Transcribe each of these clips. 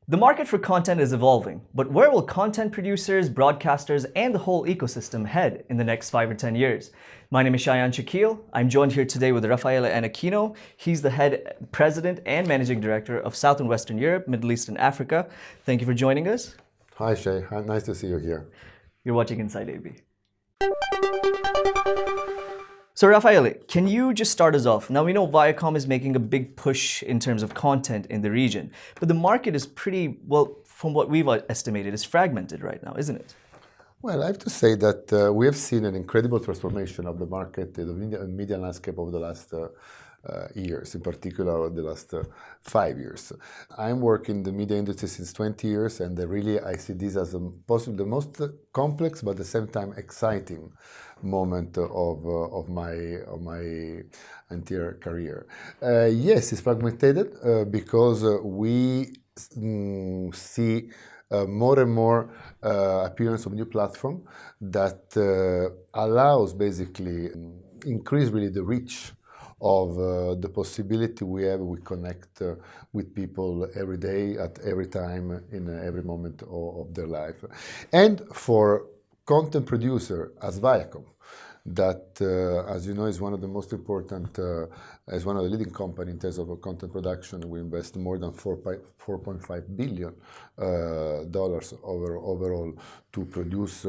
The market for content is evolving, but where will content producers, broadcasters, and the whole ecosystem head in the next 5 or 10 years? My name is Shayan Shakeel. I'm joined here today with Raffaele Annecchino. He's the head president and managing director of South and Western Europe, Middle East, and Africa. Thank you for joining us. Hi, Shay. Nice to see you here. You're watching Inside AB. So Raffaele, can you just start us off? Now we know Viacom is making a big push in terms of content in the region, but the market is pretty, well, from what we've estimated, is fragmented right now, isn't it? Well, I have to say that we have seen an incredible transformation of the market, the media landscape over the last years, in particular the last 5 years. I'm working in the media industry since 20 years, and really I see this as possibly the most complex, but at the same time exciting moment of my entire career. Yes, it's fragmented because we see more and more appearance of new platform that allows basically increase really the reach of the possibility we have. We connect with people every day, at every time, in every moment of their life. And for content producer as Viacom, that, as you know, is one of the most important, as one of the leading companies in terms of content production. We invest more than $4.5 billion overall to produce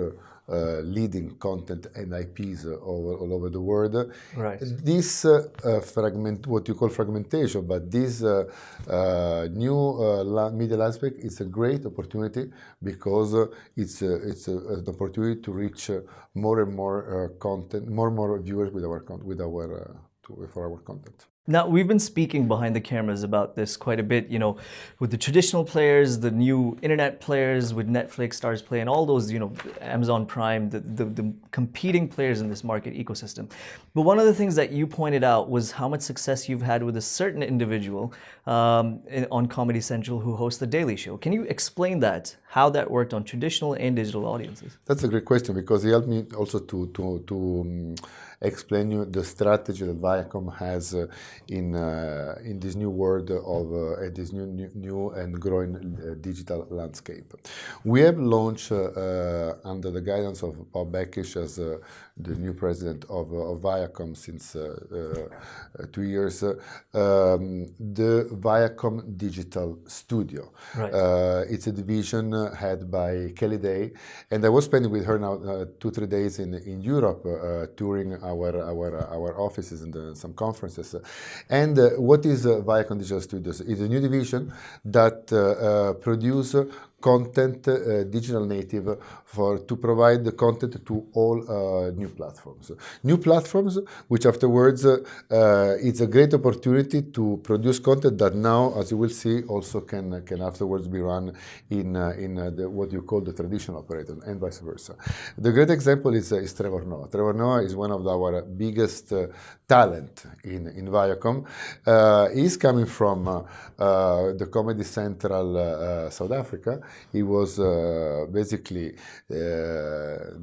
leading content and IPs all over the world. Right. This what you call fragmentation, but this new media landscape is a great opportunity because it's an opportunity to reach more and more content, more and more viewers with for our content. Now, we've been speaking behind the cameras about this quite a bit, with the traditional players, the new internet players, with Netflix, Stars Play, and all those, Amazon Prime, the competing players in this market ecosystem. But one of the things that you pointed out was how much success you've had with a certain individual on Comedy Central who hosts The Daily Show. Can you explain that, how that worked on traditional and digital audiences? That's a great question because it helped me also to explain you the strategy that Viacom has in this new world of this new and growing digital landscape. We have launched under the guidance of Bob Beckish as the new president of Viacom since 2 years, the Viacom Digital Studio. Right. It's a division head by Kelly Day, and I was spending with her now 2-3 days in Europe, touring our offices and some conferences. And what is Viacom Digital Studios? It's a new division that produce content, digital native, to provide the content to all new platforms. New platforms, which afterwards it's a great opportunity to produce content that now, as you will see, also can afterwards be run in what you call the traditional operator, and vice versa. The great example is Trevor Noah. Trevor Noah is one of our biggest talent in Viacom. He's coming from the Comedy Central South Africa. He was basically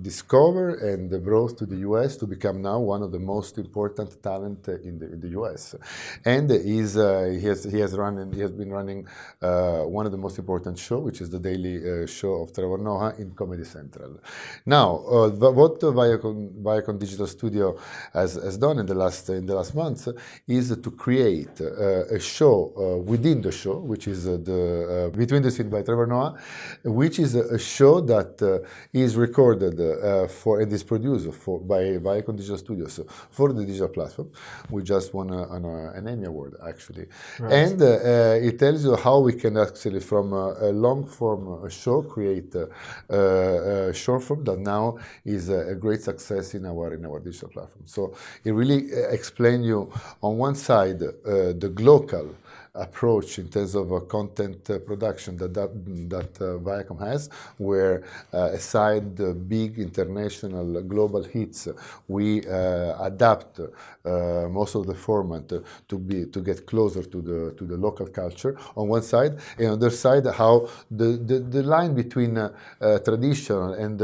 discovered and brought to the US to become now one of the most important talent in the US. And he has been running one of the most important shows, which is the Daily Show of Trevor Noah in Comedy Central. Now, what Viacom Digital Studio has done in the last months is to create a show within the show, which is the Between the Scenes by Trevor Noah, which is a show that is recorded and is produced by Viacom Digital Studios for the digital platform. We just won an Emmy Award, actually. Right. And it tells you how we can actually, from a long-form show, create a short form that now is a great success in our digital platform. So it really explains you, on one side, the global approach in terms of content production that Viacom has, where aside the big international global hits, we adapt most of the format to get closer to the local culture on one side, and on the other side how the line between traditional and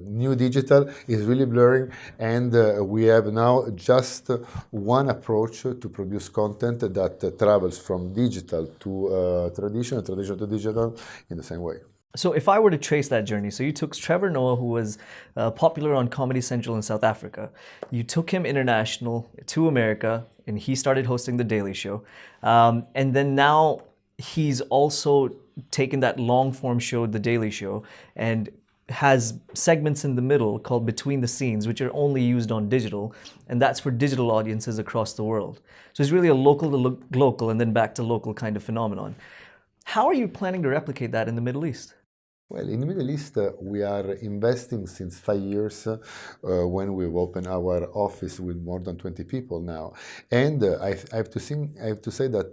new digital is really blurring, and we have now just one approach to produce content that that travels from digital to traditional, traditional to digital in the same way. So if I were to trace that journey, so you took Trevor Noah, who was popular on Comedy Central in South Africa. You took him international to America, and he started hosting The Daily Show. And then now he's also taken that long-form show, The Daily Show, and has segments in the middle called Between the Scenes, which are only used on digital, and that's for digital audiences across the world. So it's really a local to local and then back to local kind of phenomenon. How are you planning to replicate that in the Middle East? Well, in the Middle East, we are investing since 5 years when we've opened our office with more than 20 people now. And I have to say that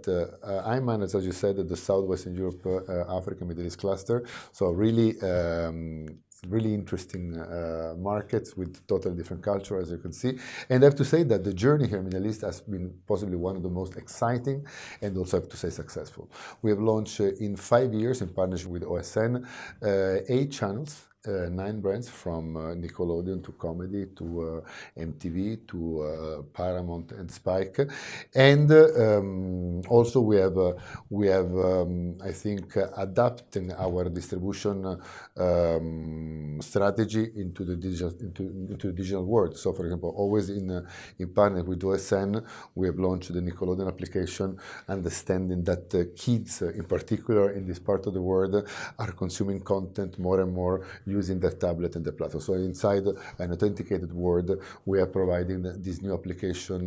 I manage, as you said, the Southwestern Europe, Africa, Middle East cluster. So really interesting markets with totally different culture, as you can see. And I have to say that the journey here in the Middle East has been possibly one of the most exciting and also I have to say successful. We have launched in 5 years in partnership with OSN 8 channels. 9 brands from Nickelodeon to comedy to MTV to Paramount and Spike, and also we have I think adapting our distribution strategy into the digital world. So, for example, always in partnership with OSN, we have launched the Nickelodeon application, understanding that kids, in particular in this part of the world, are consuming content more and more using the tablet and the platform. So inside an authenticated world, we are providing this new application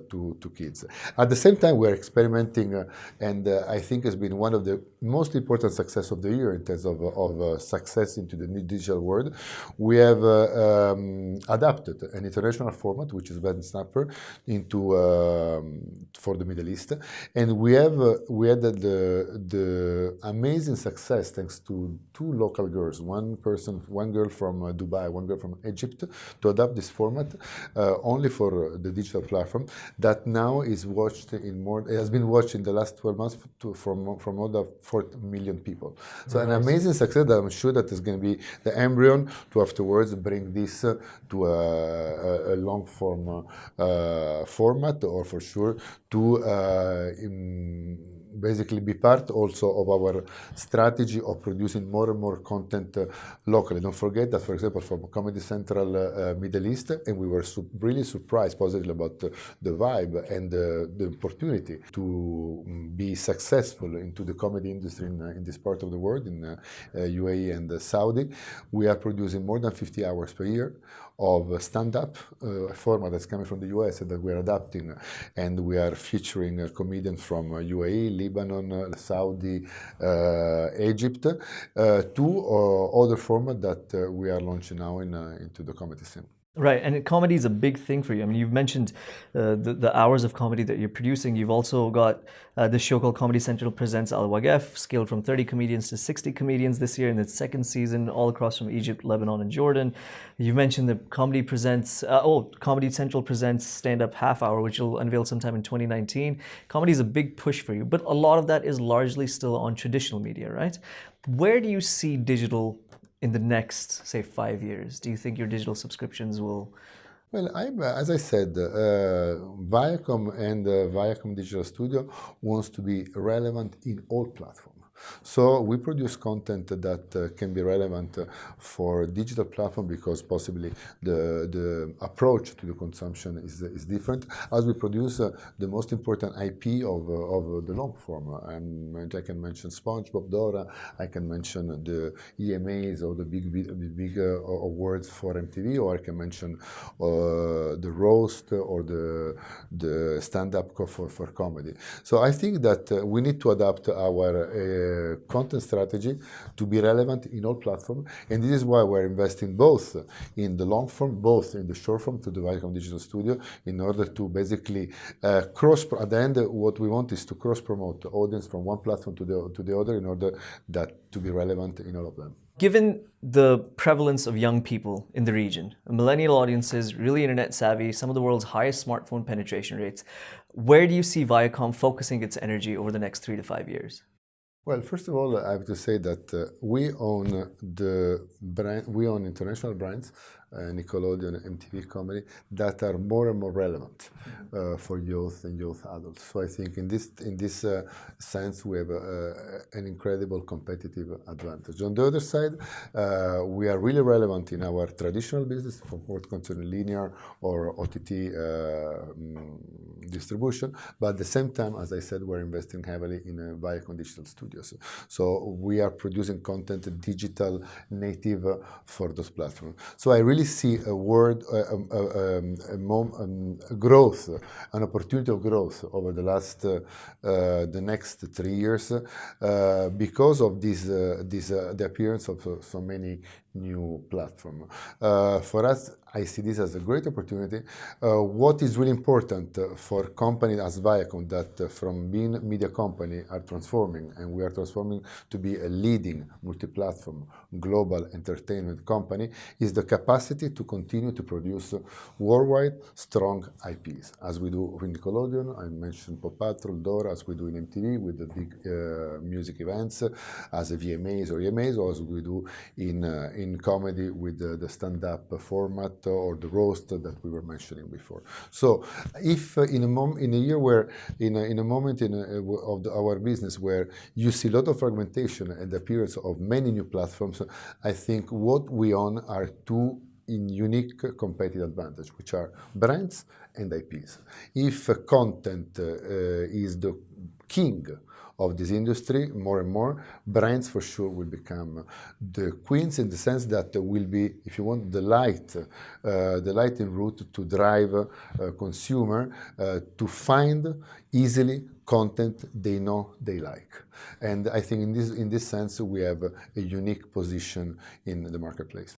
to kids. At the same time, we are experimenting, and I think has been one of the most important success of the year in terms of success into the new digital world. We have adapted an international format, which is Bad Snapper, into for the Middle East, and we had the amazing success thanks to 2 local girls, one girl from Dubai, one girl from Egypt, to adapt this format only for the digital platform that now is watched it has been watched in the last 12 months from more than 4 million people. So an amazing success that I'm sure that is going to be the embryo to afterwards bring this to a long form format, or for sure to basically be part also of our strategy of producing more and more content locally. Don't forget that, for example, from Comedy Central Middle East, and we were really surprised positively about the vibe and the opportunity to be successful into the comedy industry in this part of the world, in UAE and Saudi. We are producing more than 50 hours per year of stand-up format that's coming from the US and that we are adapting, and we are featuring a comedian from UAE, Lebanon, Saudi, Egypt, to other format that we are launching now into the comedy scene. Right, and comedy is a big thing for you. I mean, you've mentioned the hours of comedy that you're producing. You've also got this show called Comedy Central Presents Al Waqf, scaled from 30 comedians to 60 comedians this year in its 2nd season, all across from Egypt, Lebanon, and Jordan. You've mentioned that Comedy Central presents Stand Up Half Hour, which will unveil sometime in 2019. Comedy is a big push for you, but a lot of that is largely still on traditional media, right? Where do you see digital in the next, say, 5 years? Do you think your digital subscriptions will... Well, as I said, Viacom and Viacom Digital Studio wants to be relevant in all platforms. So we produce content that can be relevant for digital platform because possibly the approach to the consumption is different. As we produce the most important IP of the long form, and I can mention SpongeBob, Dora. I can mention the EMAs or the big awards for MTV, or I can mention the roast or the stand-up for comedy. So I think that we need to adapt our content strategy to be relevant in all platforms, and this is why we're investing both in the long form, both in the short form to the Viacom Digital Studio, in order to basically at the end, what we want is to cross-promote the audience from one platform to the other in order that to be relevant in all of them. Given the prevalence of young people in the region, millennial audiences, really internet savvy, some of the world's highest smartphone penetration rates, where do you see Viacom focusing its energy over the next 3 to 5 years? Well, first of all, I have to say that we own the brand, we own international brands Nickelodeon, MTV comedy that are more and more relevant for youth and youth adults. So I think in this sense we have an incredible competitive advantage. On the other side, we are really relevant in our traditional business for what concerns linear or OTT distribution, but at the same time, as I said, we're investing heavily in Viacom digital studios. So we are producing content digital native for those platforms. So I really see a world, growth, an opportunity of growth over the next 3 years because of the appearance of so many new platforms. For us, I see this as a great opportunity. What is really important for companies as Viacom that from being a media company are transforming, and we are transforming to be a leading multi-platform global entertainment company, is the capacity to continue to produce worldwide strong IPs, as we do with Nickelodeon. I mentioned Paw Patrol, Dora, as we do in MTV with the big music events, as a VMAs or EMAs, or as we do in comedy with the stand-up format or the roast that we were mentioning before. So, if in a year where in a moment of our business where you see a lot of fragmentation and the appearance of many new platforms, I think what we own are two unique competitive advantage, which are brands and IPs. If content is the king of this industry, more and more, brands for sure will become the queens in the sense that will be, if you want, the light en route to drive consumer to find easily content they know they like. And I think in this sense, we have a unique position in the marketplace.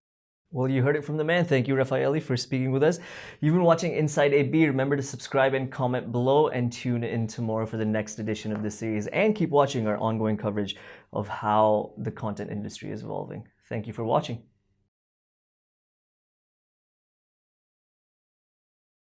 Well, you heard it from the man. Thank you, Raffaele, for speaking with us. You've been watching Inside AB. Remember to subscribe and comment below and tune in tomorrow for the next edition of this series. And keep watching our ongoing coverage of how the content industry is evolving. Thank you for watching.